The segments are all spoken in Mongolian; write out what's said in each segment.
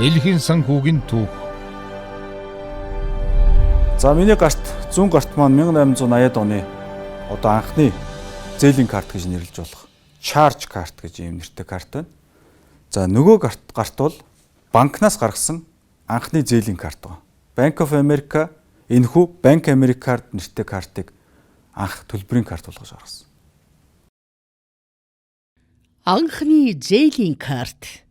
Дэлхийн санхүүгийн түүх. За миний гарт зүүн гарт маань 1880-ад оны одоо анхны зээлийн карт гэж нэрлэж болох charge карт гэж ийм нэртэй карт байна. За нөгөө гарт бол банкнаас гаргасан анхны зээлийн карт байна. Bank of America энэхүү Bank America нэртэй картыг анх төлбөрийн карт болгож гаргасан. Анхны зээлийн карт.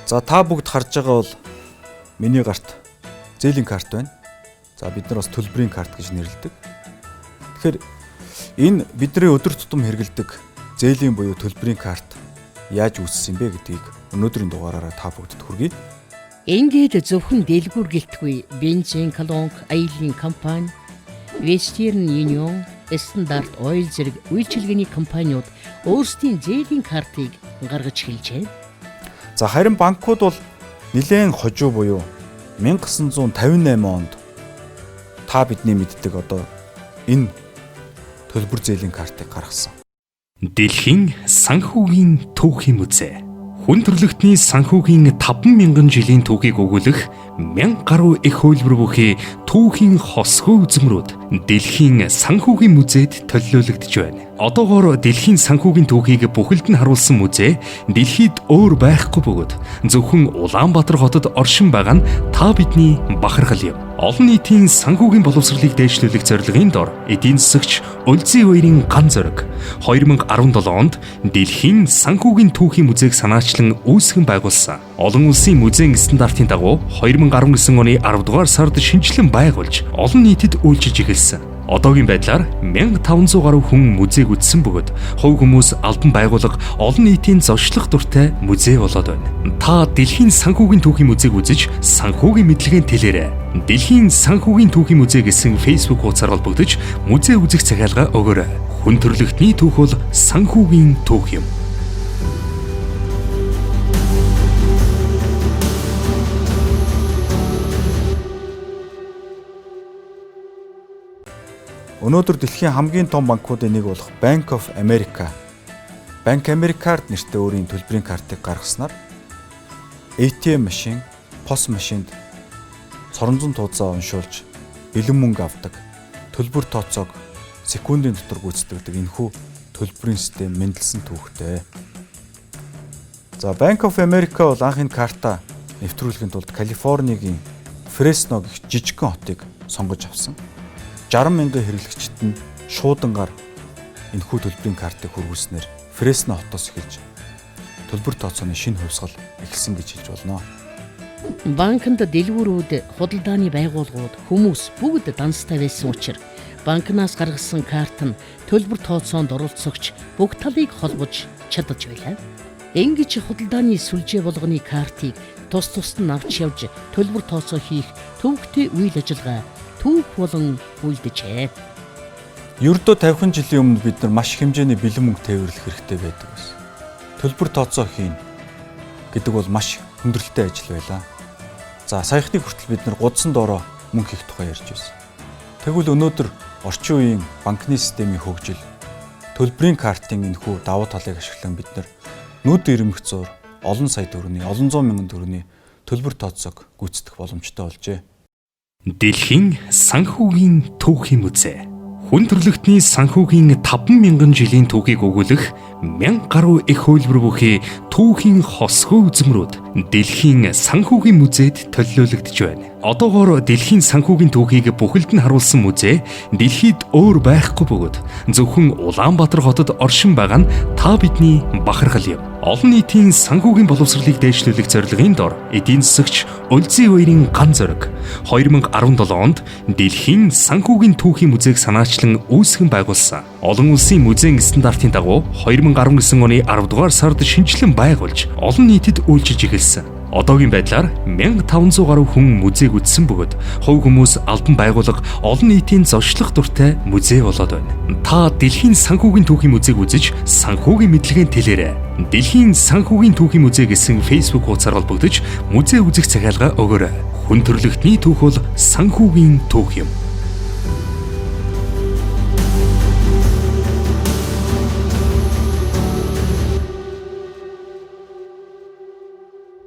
За та бүгд харж байгаа бол миний гарт зээлийн карт байна. За бид нар бас төлбөрийн карт гэж нэрлэдэг. Тэгэхээр энэ бидний өдөр тутам хэрэглэдэг зээлийн буюу төлбөрийн карт яаж үүссэн бэ гэдгийг өнөөдрийн дугаараараа та бүгдэд хүргэе. Ингээд зөвхөн дэлгүүр гэлтгүй бензин, колонк, аяллаа компани, Western Union, Standard Oil зэрэг үйлчилгээний компаниуд өөрсдийн зээлийн картыг гаргаж хэлжээ. За харин банкуд бол нэлээд хожуу буюу 1958 онд та бидний мэддэг одоо энэ төлбөр зээлийн картыг гаргасан. Дэлхийн санхүүгийн түүхийн музей. Хүн төрөлхтний санхүүгийн 5,000 жилийн түүхийг өгүүлэх 1000 гаруй их хөлбөр бүхий түүхийн хосгоо үзмрүүд Дэлхийн санхүүгийн музейд төлөөлөгдөж байна. Одоогоор Дэлхийн санхүүгийн түүхийг бүхэлд нь харуулсан музей дэлхийд өөр байхгүй бөгөөд зөвхөн Улаанбаатар хотод оршин байгаа нь та бидний бахархал юм. Олон нийтийн санхүүгийн боловсролыг дээшлүүлэх зорилгын дор эдийн засагч Улсын баярын ган зориг 2017 онд Дэлхийн санхүүгийн түүхийн музейг санаачлан үүсгэн байгуулсан. Олон улсын музейн стандартын дагуу 2019 оны 10 дугаар сард шинжилэн байгуулж олон нийтэд үйлчилж эхэлсэн. Одоогийн байдлаар 1500 гаруй хүн музейг үзсэн бөгөөд хувь хүмүүс албан байгууллага олон нийтийн зочлох дуртай музей болоод байна. Та Дэлхийн санхүүгийн түүхийн музейг үзэж санхүүгийн мэдлэгийн тэлээрээ Дэлхийн санхүүгийн түүхийн музей гэсэн Facebook хуудасаар холбогдож музей үзэх захиалга өгөөрэй. Хүн төрөлхтний түүх бол санхүүгийн түүх юм. Өнөөдөр дэлхийн хамгийн том банкуудын нэг болох Bank of America, Bank America нэртэй өөрийн төлбөрийн картыг гаргаснаар ATM машин, POS машинд соронзон туудсаа уншуулж бэлэн мөнгө авдаг, төлбөр тооцоог секундын дотор гүйцэтгэдэг энэхүү төлбөрийн систем мэндэлсэн түүхтэй. За Bank of America бол анх энэ карта нэвтрүүлэхийн тулд Калифорнигийн Фресно гэх жижигхэн хотыг сонгож авсан. 60,000 хэрэглэгчид нь шуудангаар энэхүү төлбөрийн картыг хөрвүүлснээр Фресно хотоос эхэлж төлбөр тооцооны шинэ хувьсгал эхэлсэн гэж хэлж болно. Банкнд дэлгүүрүүд, худалдааны байгууллагууд, хүмүүс бүгд данстай байсан учраас банкнаас гаргасан карт нь төлбөр тооцоонд оролцогч бүх талыг холбож чадаж байлаа. Ингэж худалдааны сүлжээ болгоны картыг тус тусад нь авч явж төлбөр тооцоо хийх төвөгтэй үйл ажиллагаа түүх болон үлдэжээ. Ердөө 50 жилийн өмнө бид нар маш хэмжээний бэлэн мөнгө тээвэрлэх хэрэгтэй байдаг байсан. Төлбөр тооцоо хийн гэдэг бол маш хүндрэлтэй ажил байлаа. За саяхныг хүртэл бид нар гудсан доороо мөнгө хийх тухай ярьж байсан. Тэгвэл өнөөдөр орчин үеийн банкны системийн хөгжил, төлбөрийн картын энэхүү давуу талыг ашиглан бид нар нүд ирмэх зуур олон сая төгрөгийн, олон зуун мянган төгрөгийн төлбөр тооцоог гүйцэтгэх боломжтой болжээ. Дэлхийн санхүүгийн түүхийн музей. Хүн төрөлхтний санхүүгийн 5,000 жилийн түүхийг өгүүлэх 1000 гаруй их хөлбөр бүхий түүхийн хосгоо үзмрүүд Дэлхийн санхүүгийн музейд төлөөлөгдөж байна. Одоогоор Дэлхийн санхүүгийн түүхийг бүхэлд нь харуулсан музей дэлхийд өөр байхгүй бөгөөд зөвхөн Улаанбаатар хотод оршин байгаа нь та бидний бахархал юм. Олон нийтийн санхүүгийн боловсролыг дээшлүүлэх зорилгын дор эдийн засагч Улсын баярын ган зориг 2017 онд Дэлхийн санхүүгийн түүхийн музейг санаачлан үүсгэн байгуулсан. Олон улсын музейн стандартын дагуу 2019 оны 10 дугаар сард шинжилэн байгуулж олон нийтэд үйлчилж эхэлсэн. Одоогийн байдлаар 1500 гаруй хүн музейг үзсэн бөгөөд хувь хүмүүс албан байгууллага олон нийтийн зочлох дуртай музей болоод байна. Та Дэлхийн санхүүгийн түүхийн музейг үзэж санхүүгийн мэдлэгийн тэлээрээ Дэлхийн санхүүгийн түүхийн музей гэсэн Facebook хуудасаар холбогдож музей үзэх захиалга өгөөрэй. Хүн төрөлхтний түүх бол санхүүгийн түүх юм.